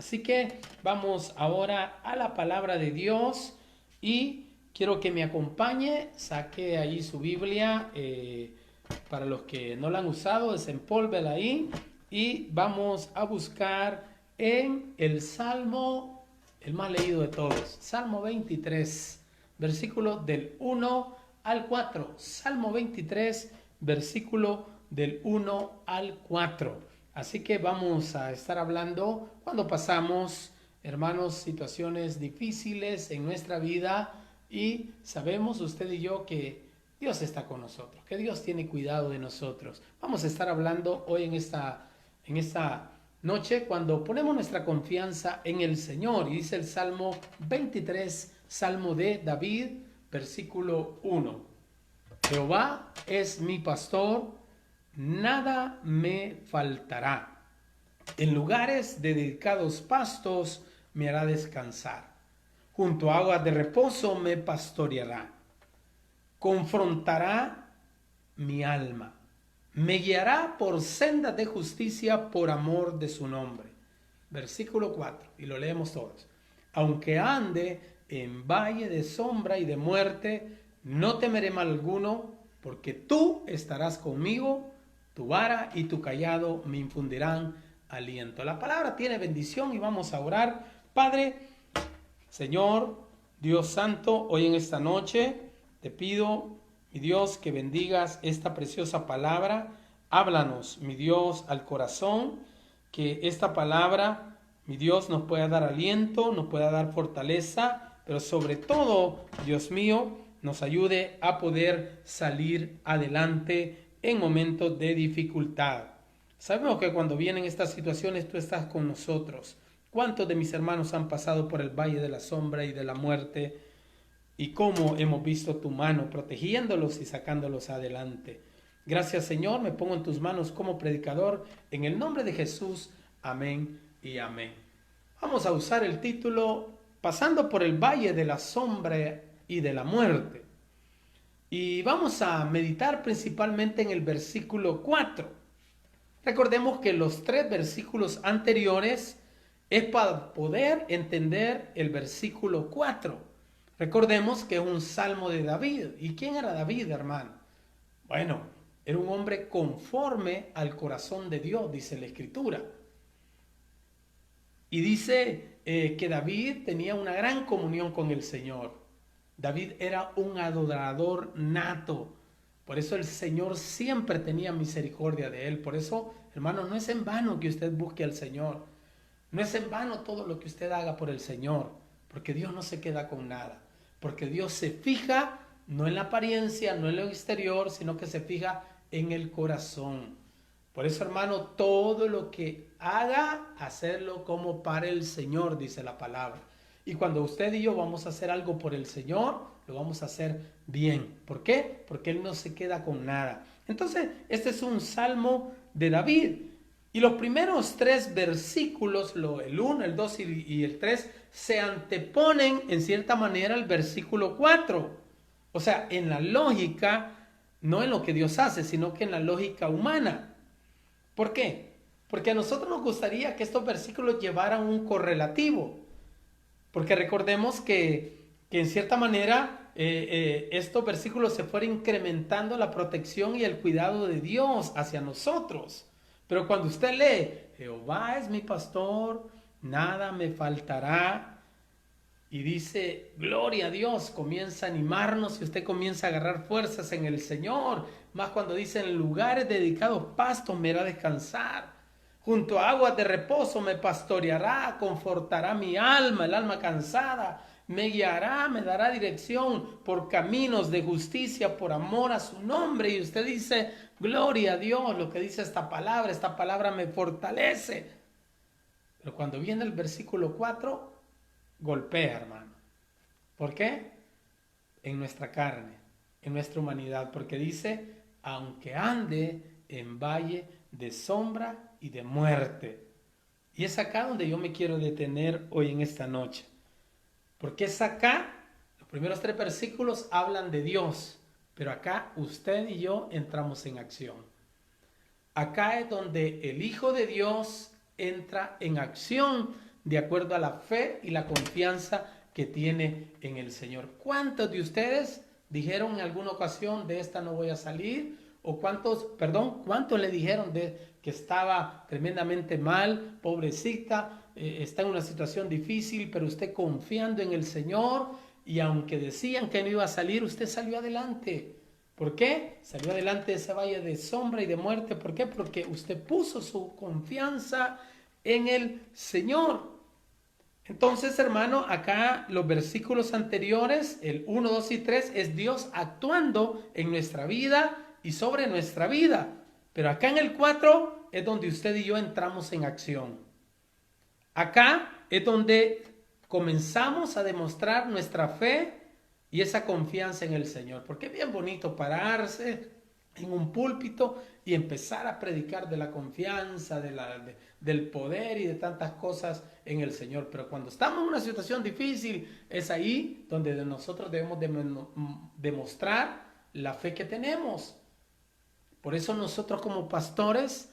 Así que vamos ahora a la palabra de Dios y quiero que me acompañe, saque ahí su Biblia, para los que no la han usado, desempólvela ahí y vamos a buscar en el Salmo, el más leído de todos, Salmo 23, versículo del 1 al 4. Salmo 23, versículo del 1 al 4. Así que vamos a estar hablando cuando pasamos, hermanos, situaciones difíciles en nuestra vida y sabemos usted y yo que Dios está con nosotros, que Dios tiene cuidado de nosotros. Vamos a estar hablando hoy en esta noche cuando ponemos nuestra confianza en el Señor. Y dice el Salmo 23, Salmo de David, versículo 1. Jehová es mi pastor, nada me faltará. En lugares de dedicados pastos me hará descansar. Junto a aguas de reposo me pastoreará. Confrontará mi alma. Me guiará por sendas de justicia por amor de su nombre. Versículo 4, y lo leemos todos. Aunque ande en valle de sombra y de muerte, no temeré mal alguno, porque tú estarás conmigo, tu vara y tu cayado me infundirán aliento. La palabra tiene bendición y vamos a orar. Padre, Señor, Dios Santo, hoy en esta noche te pido, mi Dios, que bendigas esta preciosa palabra. Háblanos, mi Dios, al corazón, que esta palabra, mi Dios, nos pueda dar aliento, nos pueda dar fortaleza, pero sobre todo, Dios mío, nos ayude a poder salir adelante en momentos de dificultad. Sabemos que cuando vienen estas situaciones tú estás con nosotros. ¿Cuántos de mis hermanos han pasado por el valle de la sombra y de la muerte? Y cómo hemos visto tu mano protegiéndolos y sacándolos adelante. Gracias, Señor, me pongo en tus manos como predicador. En el nombre de Jesús, amén y amén. Vamos a usar el título Pasando por el valle de la sombra y de la muerte. Y vamos a meditar principalmente en el versículo 4. Recordemos que los 3 versículos anteriores es para poder entender el versículo 4. Recordemos que es un salmo de David. ¿Y quién era David, hermano? Bueno, era un hombre conforme al corazón de Dios, dice la Escritura. Y dice que David tenía una gran comunión con el Señor. David era un adorador nato. Por eso el Señor siempre tenía misericordia de él. Por eso, hermano, no es en vano que usted busque al Señor. No es en vano todo lo que usted haga por el Señor. Porque Dios no se queda con nada. Porque Dios se fija no en la apariencia, no en lo exterior, sino que se fija en el corazón. Por eso, hermano, todo lo que haga, hacerlo como para el Señor, dice la palabra. Y cuando usted y yo vamos a hacer algo por el Señor, lo vamos a hacer bien. ¿Por qué? Porque Él no se queda con nada. Entonces, este es un salmo de David. Y los primeros 3 versículos, el 1, el 2 y el 3, se anteponen en cierta manera al versículo 4. O sea, en la lógica, no en lo que Dios hace, sino que en la lógica humana. ¿Por qué? Porque a nosotros nos gustaría que estos versículos llevaran un correlativo. Porque recordemos que en cierta manera estos versículos se fueron incrementando la protección y el cuidado de Dios hacia nosotros. Pero cuando usted lee, Jehová es mi pastor, nada me faltará, y dice, gloria a Dios, comienza a animarnos y usted comienza a agarrar fuerzas en el Señor. Más cuando dice, en lugares dedicados pastos me hará descansar. Junto a aguas de reposo me pastoreará, confortará mi alma, el alma cansada. Me guiará, me dará dirección por caminos de justicia, por amor a su nombre. Y usted dice, gloria a Dios, lo que dice esta palabra me fortalece. Pero cuando viene el versículo 4, golpea, hermano. ¿Por qué? En nuestra carne, en nuestra humanidad. Porque dice, aunque ande en valle de sombra y de muerte. Y es acá donde yo me quiero detener hoy en esta noche. Porque es acá, los primeros 3 versículos hablan de Dios. Pero acá usted y yo entramos en acción. Acá es donde el Hijo de Dios entra en acción de acuerdo a la fe y la confianza que tiene en el Señor. ¿Cuántos de ustedes dijeron en alguna ocasión, de esta no voy a salir? ¿O cuántos le dijeron de que estaba tremendamente mal, pobrecita, está en una situación difícil, pero usted confiando en el Señor, y aunque decían que no iba a salir, usted salió adelante? ¿Por qué? Salió adelante de ese valle de sombra y de muerte. ¿Por qué? Porque usted puso su confianza en el Señor. Entonces, hermano, acá los versículos anteriores, el 1, 2 y 3, es Dios actuando en nuestra vida y sobre nuestra vida. Pero acá en el 4 es donde usted y yo entramos en acción. Acá es donde comenzamos a demostrar nuestra fe y esa confianza en el Señor. Porque es bien bonito pararse en un púlpito y empezar a predicar de la confianza, del poder y de tantas cosas en el Señor. Pero cuando estamos en una situación difícil, es ahí donde nosotros debemos demostrar la fe que tenemos. Por eso nosotros como pastores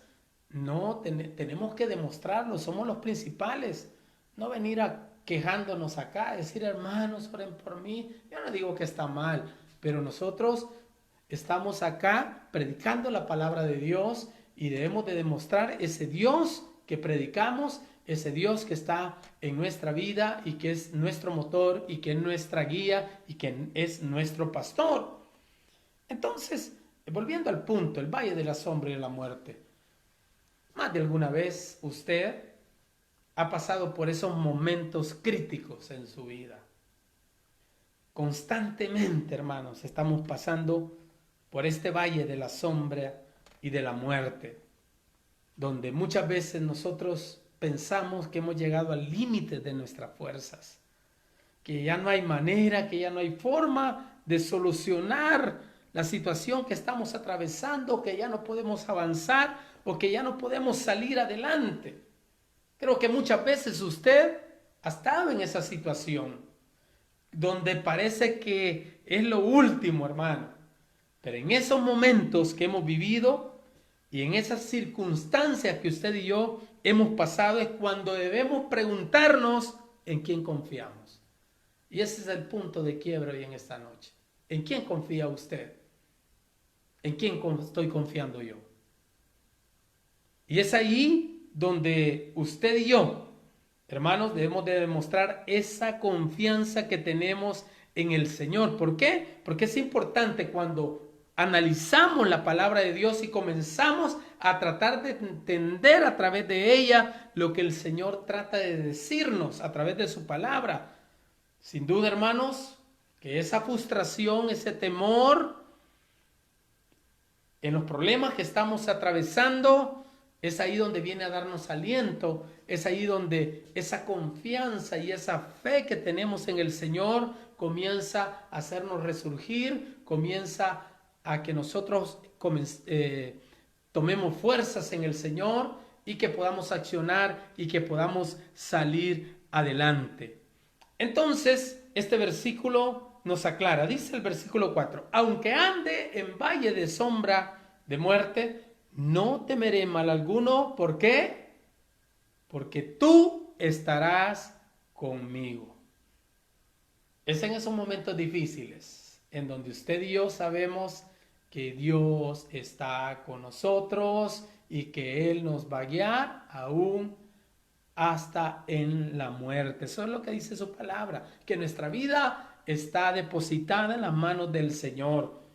no tenemos que demostrarlo, somos los principales. No venir quejándonos acá, decir, hermanos, oren por mí. Yo no digo que está mal, pero nosotros estamos acá predicando la palabra de Dios y debemos de demostrar ese Dios que predicamos, ese Dios que está en nuestra vida y que es nuestro motor y que es nuestra guía y que es nuestro pastor. Entonces, volviendo al punto, el valle de la sombra y de la muerte. Más de alguna vez usted ha pasado por esos momentos críticos en su vida. Constantemente, hermanos, estamos pasando por este valle de la sombra y de la muerte, donde muchas veces nosotros pensamos que hemos llegado al límite de nuestras fuerzas, que ya no hay manera, que ya no hay forma de solucionar la situación que estamos atravesando, que ya no podemos avanzar o que ya no podemos salir adelante. Creo que muchas veces usted ha estado en esa situación donde parece que es lo último, hermano. Pero en esos momentos que hemos vivido y en esas circunstancias que usted y yo hemos pasado es cuando debemos preguntarnos en quién confiamos. Y ese es el punto de quiebra hoy en esta noche. ¿En quién confía usted? ¿En quién estoy confiando yo? Y es ahí donde usted y yo, hermanos, debemos de demostrar esa confianza que tenemos en el Señor. ¿Por qué? Porque es importante cuando analizamos la palabra de Dios y comenzamos a tratar de entender a través de ella lo que el Señor trata de decirnos a través de su palabra. Sin duda, hermanos, que esa frustración, ese temor en los problemas que estamos atravesando, es ahí donde viene a darnos aliento, es ahí donde esa confianza y esa fe que tenemos en el Señor comienza a hacernos resurgir, comienza a que nosotros tomemos fuerzas en el Señor y que podamos accionar y que podamos salir adelante. Entonces, este versículo nos aclara, dice el versículo 4, aunque ande en valle de sombra de muerte, no temeré mal alguno. ¿Por qué? Porque tú estarás conmigo. Es en esos momentos difíciles en donde usted y yo sabemos que Dios está con nosotros y que Él nos va a guiar aún hasta en la muerte. Eso es lo que dice su palabra, que nuestra vida está depositada en las manos del Señor.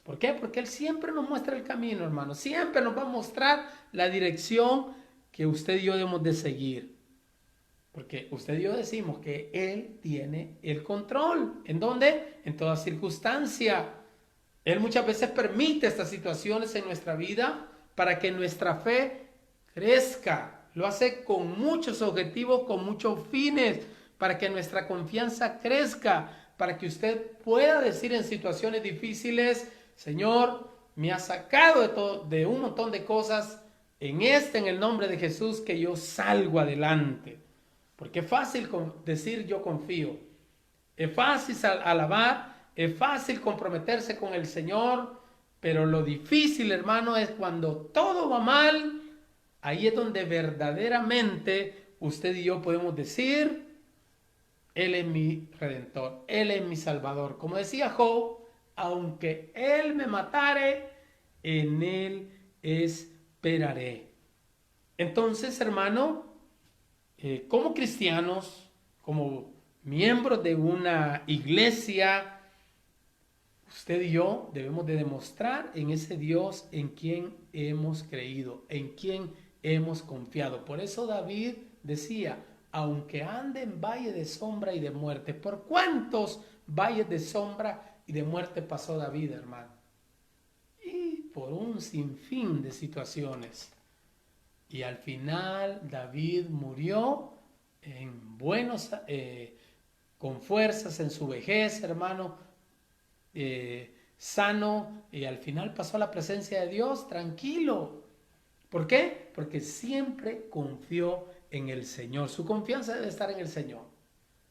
¿Por qué? Porque Él siempre nos muestra el camino, hermano. Siempre nos va a mostrar la dirección que usted y yo debemos de seguir. Porque usted y yo decimos que Él tiene el control. ¿En dónde? En toda circunstancia. Él muchas veces permite estas situaciones en nuestra vida para que nuestra fe crezca. Lo hace con muchos objetivos, con muchos fines, para que nuestra confianza crezca, para que usted pueda decir en situaciones difíciles, Señor, me ha sacado de un montón de cosas en el nombre de Jesús, que yo salgo adelante. Porque es fácil decir yo confío, es fácil alabar, es fácil comprometerse con el Señor, pero lo difícil, hermano, es cuando todo va mal. Ahí es donde verdaderamente usted y yo podemos decir, Él es mi Redentor, Él es mi Salvador. Como decía Job, aunque Él me matare, en Él esperaré. Entonces, hermano, como cristianos, como miembros de una iglesia, usted y yo debemos de demostrar en ese Dios en quien hemos creído, en quien hemos confiado. Por eso David decía, aunque ande en valle de sombra y de muerte. ¿Por cuántos valles de sombra y de muerte pasó David, hermano? Y por un sinfín de situaciones. Y al final David murió en buenos, con fuerzas en su vejez, hermano, sano, y al final pasó a la presencia de Dios tranquilo. ¿Por qué? Porque siempre confió en el Señor. Su confianza debe estar en el Señor.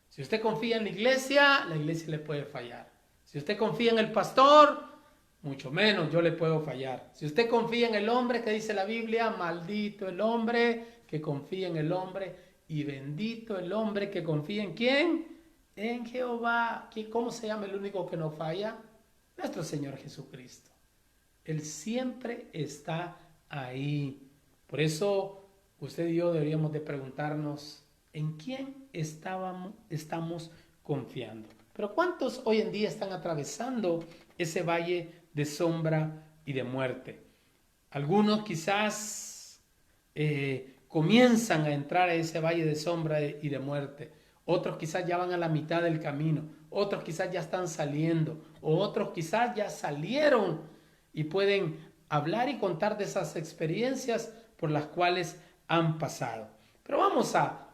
Si usted confía en la iglesia le puede fallar. Si usted confía en el pastor, mucho menos yo le puedo fallar. Si usted confía en el hombre, que dice la Biblia, maldito el hombre que confía en el hombre y bendito el hombre que confía en ¿quién? En Jehová. ¿Cómo se llama el único que no falla? Nuestro Señor Jesucristo. Él siempre está ahí. Por eso usted y yo deberíamos de preguntarnos en quién estamos confiando. Pero ¿cuántos hoy en día están atravesando ese valle de sombra y de muerte? Algunos quizás comienzan a entrar a ese valle de sombra y de muerte. Otros quizás ya van a la mitad del camino. Otros quizás ya están saliendo. O otros quizás ya salieron y pueden hablar y contar de esas experiencias por las cuales han pasado. Pero vamos a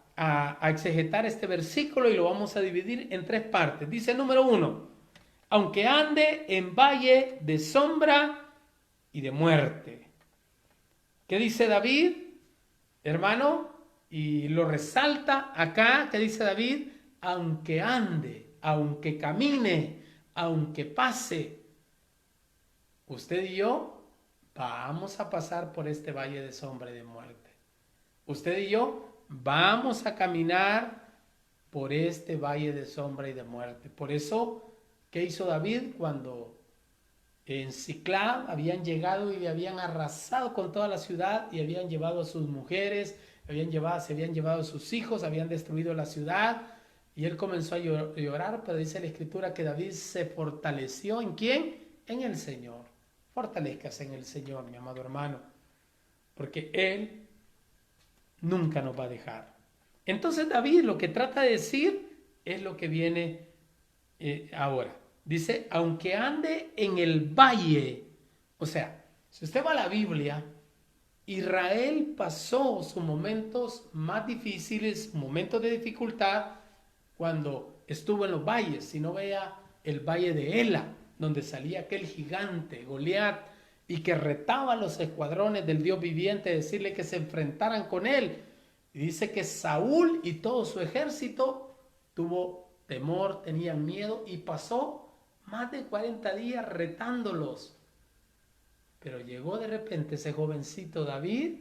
exegetar este versículo y lo vamos a dividir en 3 partes. Dice número 1, aunque ande en valle de sombra y de muerte. ¿Qué dice David, hermano? Y lo resalta acá, ¿qué dice David? Aunque ande, aunque camine, aunque pase, usted y yo vamos a pasar por este valle de sombra y de muerte. Usted y yo vamos a caminar por este valle de sombra y de muerte. Por eso, ¿qué hizo David cuando en Siclab habían llegado y habían arrasado con toda la ciudad y habían llevado a sus mujeres, se habían llevado a sus hijos, habían destruido la ciudad? Y él comenzó a llorar, pero dice la Escritura que David se fortaleció. ¿En quién? En el Señor. Fortalezcase en el Señor, mi amado hermano, porque Él nunca nos va a dejar. Entonces David lo que trata de decir es lo que viene ahora. Dice, aunque ande en el valle. O sea, si usted va a la Biblia, Israel pasó sus momentos más difíciles, momentos de dificultad, cuando estuvo en los valles. Si no, vea el valle de Ela, donde salía aquel gigante, Goliat, y que retaba a los escuadrones del Dios viviente, decirle que se enfrentaran con él. Y dice que Saúl y todo su ejército tuvo temor, tenían miedo, y pasó más de 40 días retándolos. Pero llegó de repente ese jovencito David,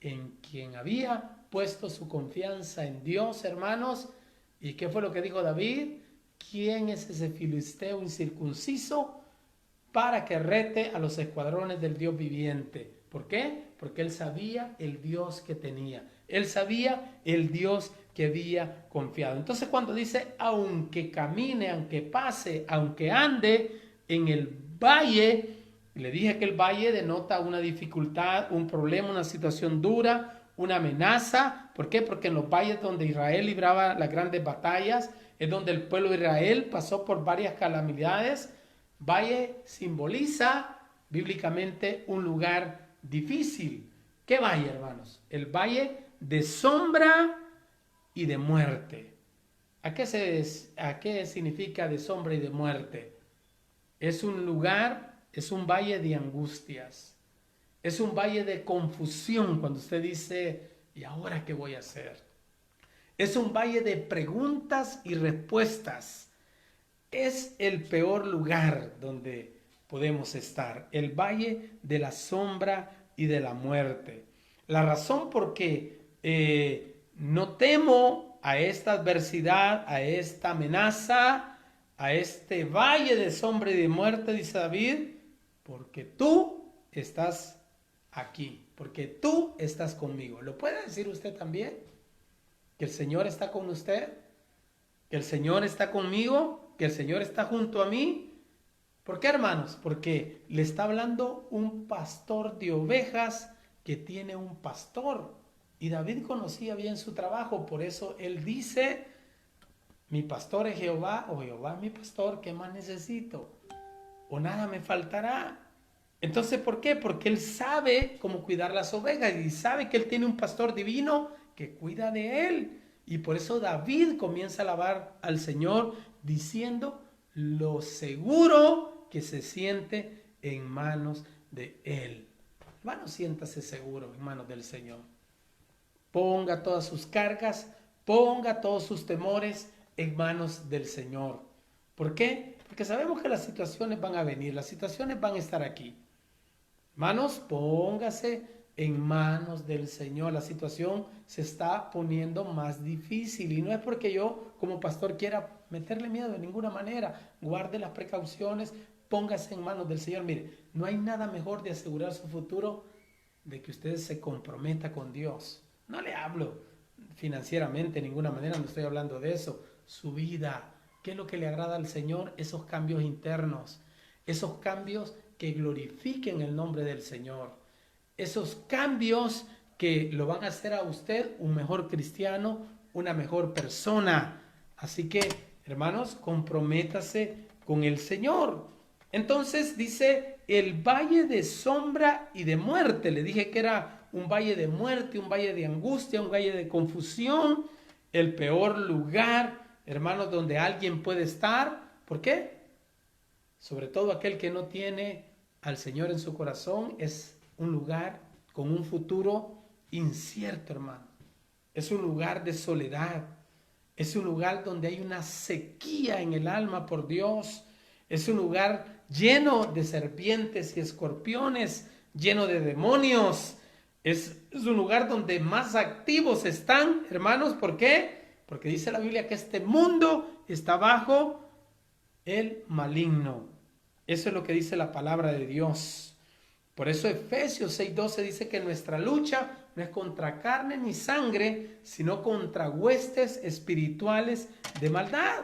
en quien había puesto su confianza en Dios, hermanos. ¿Y qué fue lo que dijo David? ¿Quién es ese filisteo incircunciso para que rete a los escuadrones del Dios viviente? ¿Por qué? Porque él sabía el Dios que tenía. Él sabía el Dios que había confiado. Entonces cuando dice, aunque camine, aunque pase, aunque ande en el valle, le dije que el valle denota una dificultad, un problema, una situación dura, una amenaza. ¿Por qué? Porque en los valles donde Israel libraba las grandes batallas, es donde el pueblo de Israel pasó por varias calamidades. Valle simboliza bíblicamente un lugar difícil. ¿Qué valle, hermanos? El valle de sombra y de muerte. ¿A qué significa de sombra y de muerte? Es un lugar, es un valle de angustias. Es un valle de confusión cuando usted dice, ¿y ahora qué voy a hacer? Es un valle de preguntas y respuestas. Es el peor lugar donde podemos estar, el valle de la sombra y de la muerte. La razón por qué no temo a esta adversidad, a esta amenaza, a este valle de sombra y de muerte, dice David, porque tú estás aquí, porque tú estás conmigo. ¿Lo puede decir usted también? Que el Señor está con usted, que el Señor está conmigo, que el Señor está junto a mí. ¿Por qué, hermanos? Porque le está hablando un pastor de ovejas que tiene un pastor. Y David conocía bien su trabajo, por eso él dice, mi pastor es Jehová, o Jehová es mi pastor, ¿qué más necesito? O nada me faltará. Entonces, ¿por qué? Porque él sabe cómo cuidar las ovejas y sabe que él tiene un pastor divino que cuida de él. Y por eso David comienza a alabar al Señor diciendo lo seguro que se siente en manos de él. Hermano, siéntase seguro en manos del Señor. Ponga todas sus cargas, ponga todos sus temores en manos del Señor. ¿Por qué? Porque sabemos que las situaciones van a venir, las situaciones van a estar aquí. Hermanos, póngase en manos del Señor. La situación se está poniendo más difícil y no es porque yo como pastor quiera meterle miedo de ninguna manera. Guarde las precauciones, póngase en manos del Señor. Mire, no hay nada mejor de asegurar su futuro de que usted se comprometa con Dios. No le hablo financieramente de ninguna manera, no estoy hablando de eso. Su vida, ¿qué es lo que le agrada al Señor? Esos cambios internos, esos cambios que glorifiquen el nombre del Señor, esos cambios que lo van a hacer a usted un mejor cristiano, una mejor persona. Así que, hermanos, comprométase con el Señor. Entonces dice, el valle de sombra y de muerte. Le dije que era un valle de muerte, un valle de angustia, un valle de confusión, el peor lugar, hermanos, donde alguien puede estar. ¿Por qué? Sobre todo aquel que no tiene al Señor en su corazón, es un lugar con un futuro incierto, hermano. Es un lugar de soledad. Es un lugar donde hay una sequía en el alma por Dios. Es un lugar lleno de serpientes y escorpiones, lleno de demonios. Es un lugar donde más activos están, hermanos. ¿Por qué? Porque dice la Biblia que este mundo está bajo el maligno. Eso es lo que dice la palabra de Dios. Por eso Efesios 6:12 dice que nuestra lucha no es contra carne ni sangre, sino contra huestes espirituales de maldad.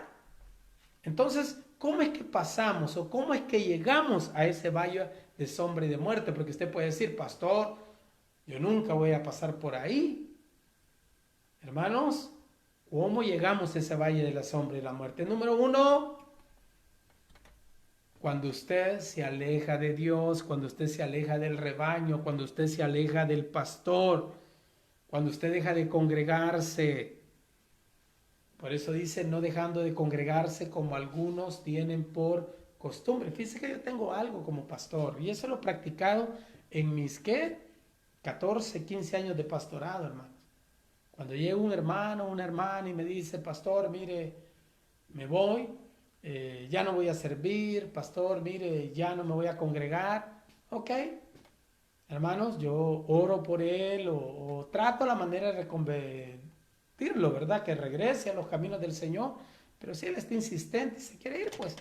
Entonces, ¿cómo es que pasamos o cómo es que llegamos a ese valle de sombra y de muerte? Porque usted puede decir, pastor, yo nunca voy a pasar por ahí. Hermanos, ¿cómo llegamos a ese valle de la sombra y la muerte? Número 1, cuando usted se aleja de Dios, cuando usted se aleja del rebaño, cuando usted se aleja del pastor, cuando usted deja de congregarse. Por eso dice, no dejando de congregarse como algunos tienen por costumbre. Fíjese que yo tengo algo como pastor y eso lo he practicado en mis, 14, 15 años de pastorado, hermanos. Cuando llega un hermano, una hermana y me dice, pastor, mire, me voy, ya no voy a servir, pastor, mire, ya no me voy a congregar. Ok, hermanos, yo oro por él o trato la manera de reconvertirlo, ¿verdad? Que regrese a los caminos del Señor. Pero si él está insistente y se quiere ir, pues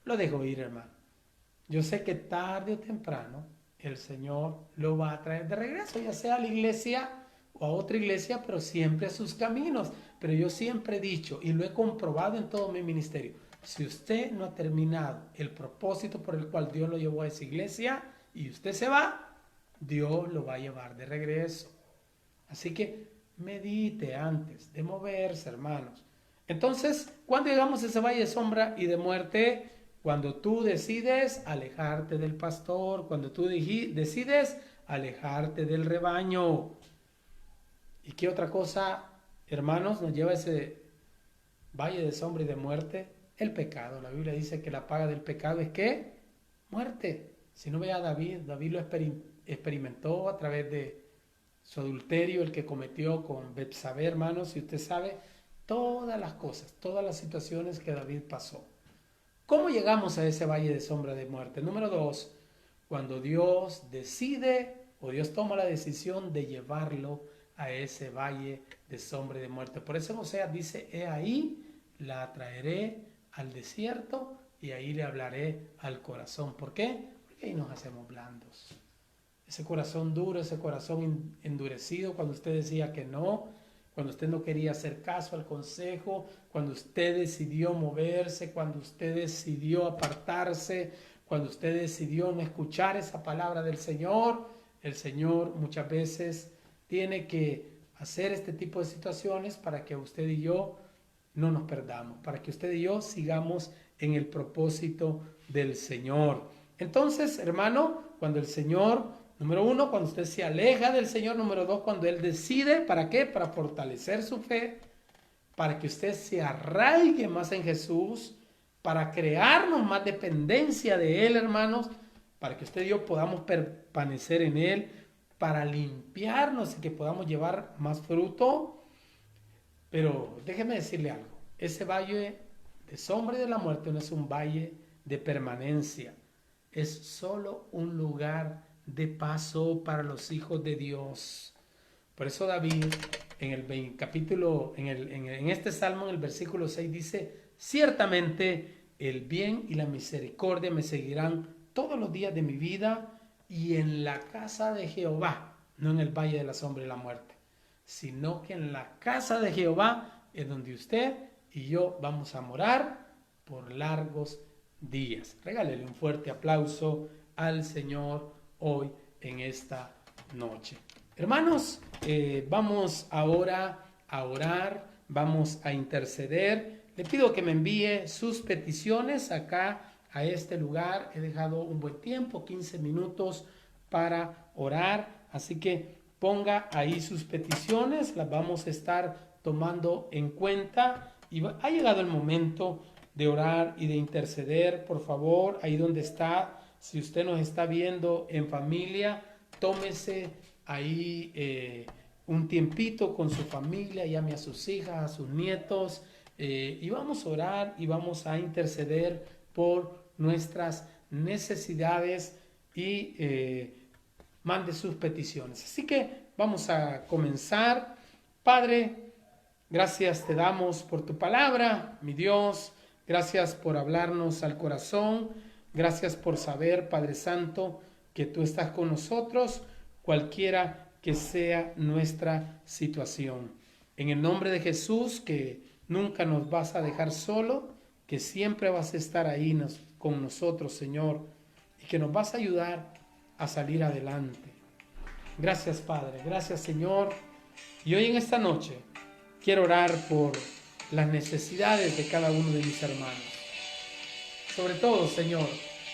lo dejo ir, hermano. Yo sé que tarde o temprano el Señor lo va a traer de regreso, ya sea a la iglesia o a otra iglesia, pero siempre a sus caminos. Pero yo siempre he dicho, y lo he comprobado en todo mi ministerio, si usted no ha terminado el propósito por el cual Dios lo llevó a esa iglesia y usted se va, Dios lo va a llevar de regreso. Así que medite antes de moverse, hermanos. Entonces, ¿cuándo llegamos a ese valle de sombra y de muerte? Cuando tú decides alejarte del pastor, cuando tú decides alejarte del rebaño. ¿Y qué otra cosa, hermanos, nos lleva a ese valle de sombra y de muerte? El pecado. La Biblia dice que la paga del pecado es ¿qué? Muerte. Si no ve a David, David lo experimentó a través de su adulterio, el que cometió con Betsabé, hermanos, y usted sabe todas las cosas, todas las situaciones que David pasó. ¿Cómo llegamos a ese valle de sombra de muerte? Número 2, cuando Dios decide o Dios toma la decisión de llevarlo a ese valle de sombra y de muerte. Por eso Oseas dice, he ahí, la traeré al desierto y ahí le hablaré al corazón. ¿Por qué? Porque ahí nos hacemos blandos. Ese corazón duro, ese corazón endurecido, cuando usted decía que no, cuando usted no quería hacer caso al consejo, cuando usted decidió moverse, cuando usted decidió apartarse, cuando usted decidió no escuchar esa palabra del Señor, el Señor muchas veces tiene que hacer este tipo de situaciones para que usted y yo no nos perdamos, para que usted y yo sigamos en el propósito del Señor. Entonces, hermano, cuando el Señor, número uno, cuando usted se aleja del Señor, número dos, cuando Él decide, ¿para qué? Para fortalecer su fe, para que usted se arraigue más en Jesús, para crearnos más dependencia de Él, hermanos, para que usted y yo podamos permanecer en Él, para limpiarnos y que podamos llevar más fruto. Pero déjeme decirle algo, ese valle de sombra y de la muerte no es un valle de permanencia, es solo un lugar de paso para los hijos de Dios. Por eso David en este salmo, en el versículo 6 dice, ciertamente el bien y la misericordia me seguirán todos los días de mi vida y en la casa de Jehová, no en el valle de la sombra y la muerte, sino que en la casa de Jehová es donde usted y yo vamos a morar por largos días. Regálele un fuerte aplauso al Señor hoy en esta noche. Hermanos, vamos ahora a orar, vamos a interceder. Le pido que me envíe sus peticiones acá a este lugar. He dejado un buen tiempo, 15 minutos para orar, así que ponga ahí sus peticiones, las vamos a estar tomando en cuenta y ha llegado el momento de orar y de interceder. Por favor, ahí donde está, si usted nos está viendo en familia, tómese ahí un tiempito con su familia, llame a sus hijas, a sus nietos y vamos a orar y vamos a interceder por nuestras necesidades y mande sus peticiones. Así que vamos a comenzar. Padre, gracias te damos por tu palabra, mi Dios. Gracias por hablarnos al corazón. Gracias por saber, Padre Santo, que tú estás con nosotros, cualquiera que sea nuestra situación. En el nombre de Jesús, que nunca nos vas a dejar solo, que siempre vas a estar ahí con nosotros, Señor, y que nos vas a ayudar a salir adelante. Gracias, Padre. Gracias, Señor. Y hoy en esta noche quiero orar por las necesidades de cada uno de mis hermanos. Sobre todo, Señor,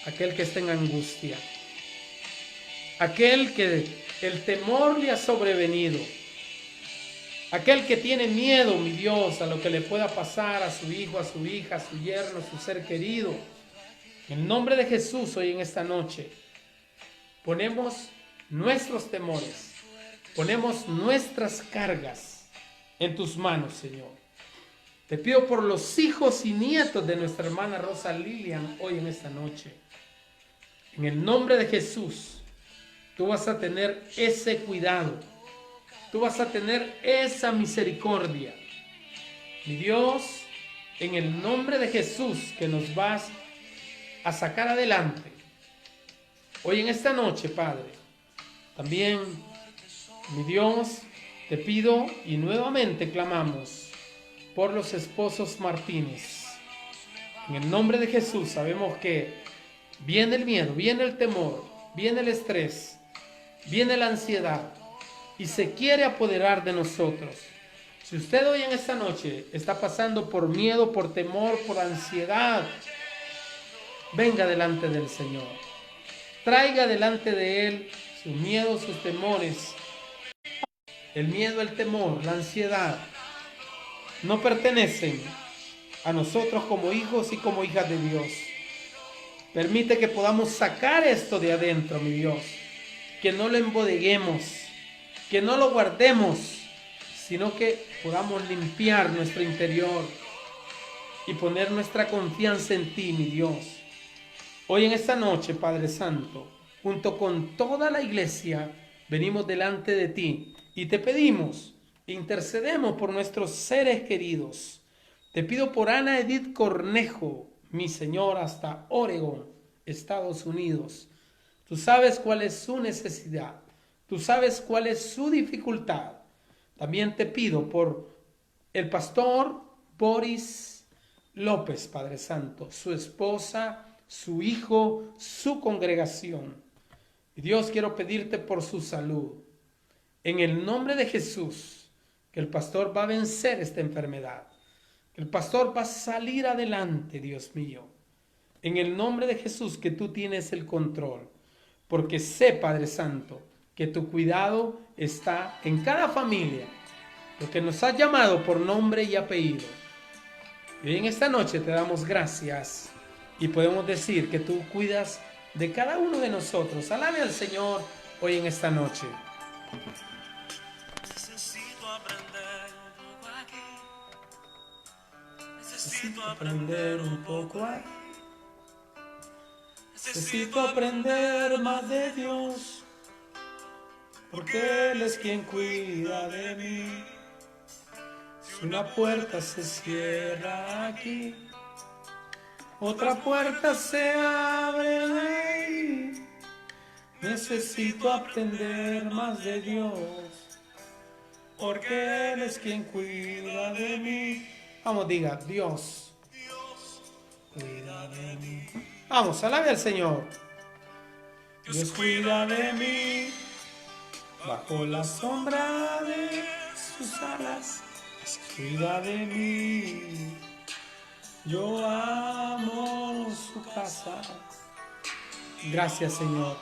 aquel que está en angustia, aquel que el temor le ha sobrevenido, aquel que tiene miedo, mi Dios, a lo que le pueda pasar a su hijo, a su hija, a su yerno, a su ser querido. En el nombre de Jesús, hoy en esta noche, ponemos nuestros temores, ponemos nuestras cargas en tus manos, Señor. Te pido por los hijos y nietos de nuestra hermana Rosa Lilian hoy en esta noche. En el nombre de Jesús, tú vas a tener ese cuidado. Tú vas a tener esa misericordia. Mi Dios, en el nombre de Jesús, que nos vas a sacar adelante. Hoy en esta noche, Padre, también, mi Dios, te pido y nuevamente clamamos por los esposos Martínez. En el nombre de Jesús sabemos que viene el miedo, viene el temor, viene el estrés, viene la ansiedad y se quiere apoderar de nosotros. Si usted hoy en esta noche está pasando por miedo, por temor, por ansiedad, venga delante del Señor. Traiga delante de Él sus miedos, sus temores. El miedo, el temor, la ansiedad no pertenecen a nosotros como hijos y como hijas de Dios. Permite que podamos sacar esto de adentro, mi Dios. Que no lo embodeguemos, que no lo guardemos, sino que podamos limpiar nuestro interior y poner nuestra confianza en ti, mi Dios. Hoy en esta noche, Padre Santo, junto con toda la iglesia, venimos delante de ti Y te pedimos, intercedemos por nuestros seres queridos. Te pido por Ana Edith Cornejo, mi Señor, hasta Oregon, Estados Unidos. Tú sabes cuál es su necesidad. Tú sabes cuál es su dificultad. También te pido por el pastor Boris López, Padre Santo, su esposa, su hijo, su congregación. Y Dios, quiero pedirte por su salud. En el nombre de Jesús, que el pastor va a vencer esta enfermedad. Que el pastor va a salir adelante, Dios mío. En el nombre de Jesús, que tú tienes el control. Porque sé, Padre Santo, que tu cuidado está en cada familia. Porque nos has llamado por nombre y apellido. Y hoy en esta noche te damos gracias. Y podemos decir que tú cuidas de cada uno de nosotros. Alabe al Señor hoy en esta noche. Necesito aprender un poco aquí. Necesito aprender más de Dios, porque Él es quien cuida de mí. Si una puerta se cierra aquí, otra puerta se abre ahí. Necesito aprender más de Dios, porque Él es quien cuida de mí. Vamos, diga, Dios cuida de mí. Vamos, alabe al Señor. Dios cuida de mí, bajo la sombra de sus alas. Cuida de mí, yo amo su casa. Gracias, Señor.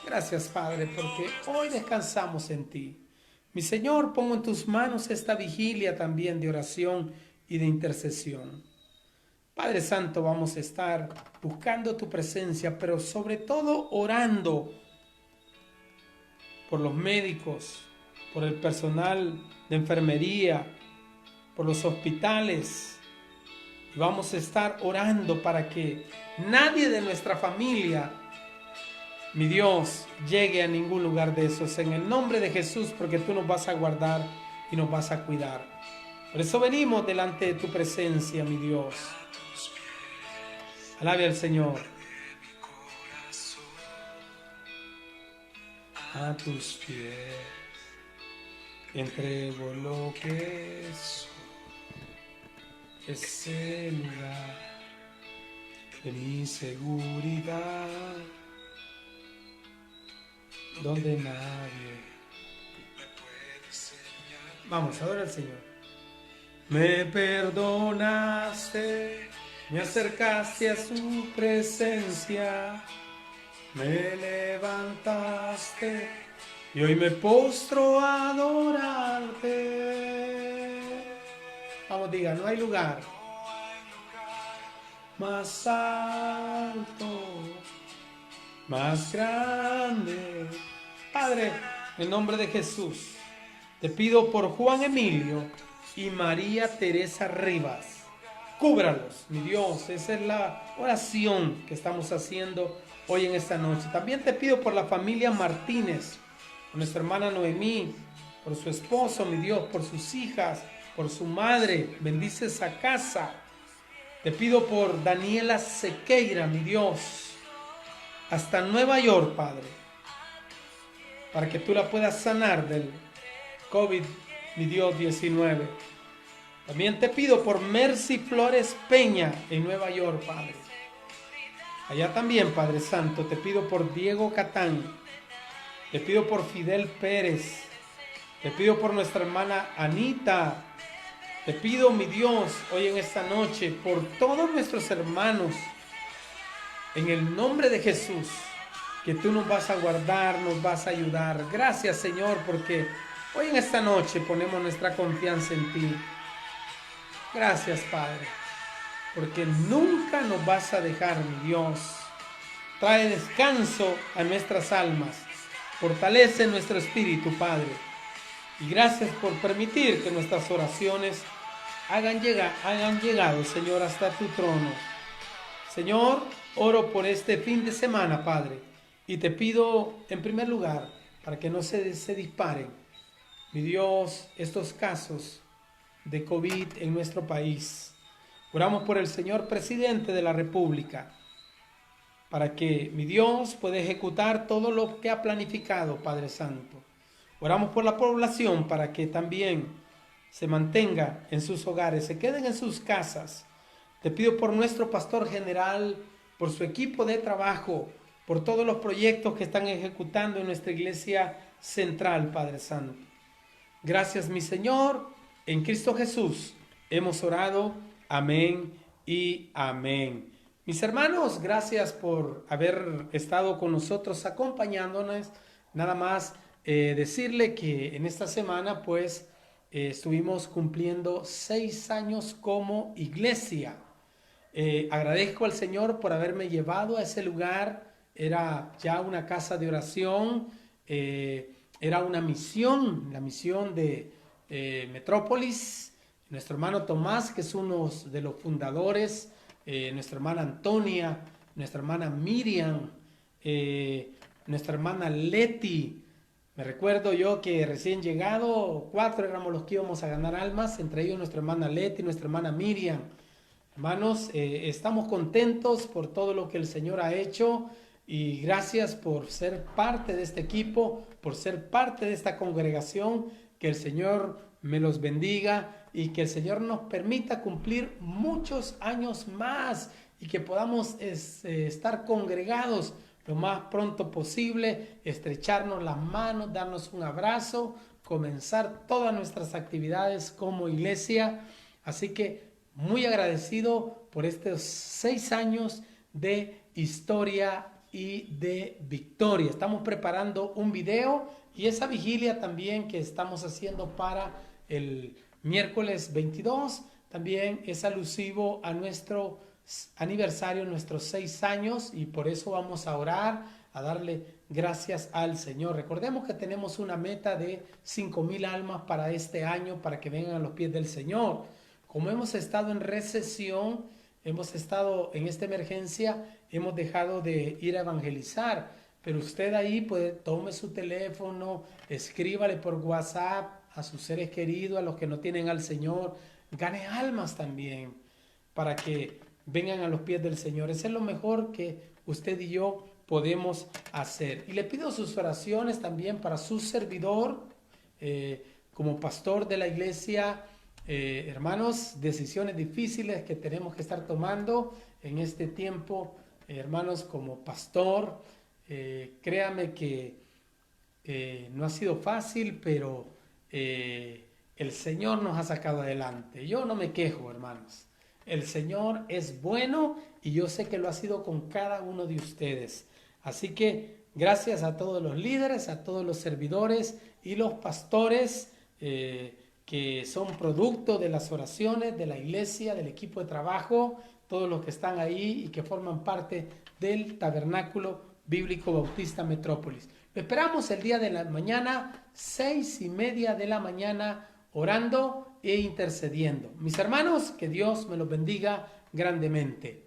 Gracias, Padre, porque hoy descansamos en ti. Mi Señor, pongo en tus manos esta vigilia también de oración y de intercesión. Padre Santo, vamos a estar buscando tu presencia, pero sobre todo orando por los médicos, por el personal de enfermería, por los hospitales. Y vamos a estar orando para que nadie de nuestra familia, mi Dios, llegue a ningún lugar de esos. En el nombre de Jesús, porque tú nos vas a guardar y nos vas a cuidar. Por eso venimos delante de tu presencia, mi Dios. Alabe al Señor. A tus pies entrego lo que soy. Es el lugar de mi seguridad, donde nadie me puede señalar. Vamos, adora al Señor. Me perdonaste, me acercaste a su presencia, me levantaste y hoy me postro a adorarte. Vamos, diga, no hay lugar más alto, más grande. Padre, en el nombre de Jesús, te pido por Juan Emilio y María Teresa Rivas. Cúbralos, mi Dios. Esa es la oración que estamos haciendo hoy en esta noche. También te pido por la familia Martínez, por nuestra hermana Noemí, por su esposo, mi Dios, por sus hijas, por su madre. Bendice esa casa. Te pido por Daniela Sequeira, mi Dios, hasta Nueva York, Padre, para que tú la puedas sanar del COVID, mi Dios, 19. También te pido por Mercy Flores Peña en Nueva York, Padre. Allá también, Padre Santo, te pido por Diego Catán. Te pido por Fidel Pérez. Te pido por nuestra hermana Anita. Te pido, mi Dios, hoy en esta noche, por todos nuestros hermanos, en el nombre de Jesús, que tú nos vas a guardar, nos vas a ayudar. Gracias, Señor, porque hoy en esta noche ponemos nuestra confianza en ti. Gracias, Padre, porque nunca nos vas a dejar, mi Dios. Trae descanso a nuestras almas. Fortalece nuestro espíritu, Padre. Y gracias por permitir que nuestras oraciones hayan llegado, Señor, hasta tu trono. Señor, oro por este fin de semana, Padre. Y te pido, en primer lugar, para que no se disparen Mi Dios, estos casos de COVID en nuestro país. Oramos por el señor presidente de la República, para que mi Dios pueda ejecutar todo lo que ha planificado, Padre Santo. Oramos por la población para que también se mantenga en sus hogares, se queden en sus casas. Te pido por nuestro pastor general, por su equipo de trabajo, por todos los proyectos que están ejecutando en nuestra iglesia central, Padre Santo. Gracias, mi Señor, en Cristo Jesús hemos orado. Amén y amén. Mis hermanos, gracias por haber estado con nosotros acompañándonos. Nada más decirle que en esta semana pues estuvimos cumpliendo 6 años como iglesia. Agradezco al Señor por haberme llevado a ese lugar. Era ya una casa de oración, era una misión, la misión de Metrópolis. Nuestro hermano Tomás, que es uno de los fundadores, nuestra hermana Antonia, nuestra hermana Miriam, nuestra hermana Leti. Me recuerdo yo que recién llegado, 4 éramos los que íbamos a ganar almas, entre ellos nuestra hermana Leti, nuestra hermana Miriam. Hermanos, estamos contentos por todo lo que el Señor ha hecho y gracias por ser parte de este equipo, por ser parte de esta congregación. Que el Señor me los bendiga y que el Señor nos permita cumplir muchos años más y que podamos estar congregados lo más pronto posible, estrecharnos las manos, darnos un abrazo, comenzar todas nuestras actividades como iglesia. Así que muy agradecido por estos 6 años de historia y de victoria. Estamos preparando un video y esa vigilia también que estamos haciendo para el miércoles 22 también es alusivo a nuestro aniversario, nuestros 6 años, y por eso vamos a orar, a darle gracias al Señor. Recordemos que tenemos una meta de 5,000 almas para este año, para que vengan a los pies del Señor. Como hemos estado en recesión, hemos estado en esta emergencia, hemos dejado de ir a evangelizar, pero usted ahí tome su teléfono, escríbale por WhatsApp a sus seres queridos, a los que no tienen al Señor, gane almas también para que vengan a los pies del Señor. Eso es lo mejor que usted y yo podemos hacer. Y le pido sus oraciones también para su servidor, como pastor de la iglesia. Hermanos, decisiones difíciles que tenemos que estar tomando en este tiempo, hermanos, como pastor. Créame que no ha sido fácil, pero el Señor nos ha sacado adelante. Yo no me quejo, hermanos. El Señor es bueno y yo sé que lo ha sido con cada uno de ustedes. Así que gracias a todos los líderes, a todos los servidores y los pastores que son producto de las oraciones de la iglesia, del equipo de trabajo, todos los que están ahí y que forman parte del Tabernáculo Bíblico Bautista Metrópolis. Lo esperamos el día de la mañana, 6:30 de la mañana, orando e intercediendo. Mis hermanos, que Dios me los bendiga grandemente.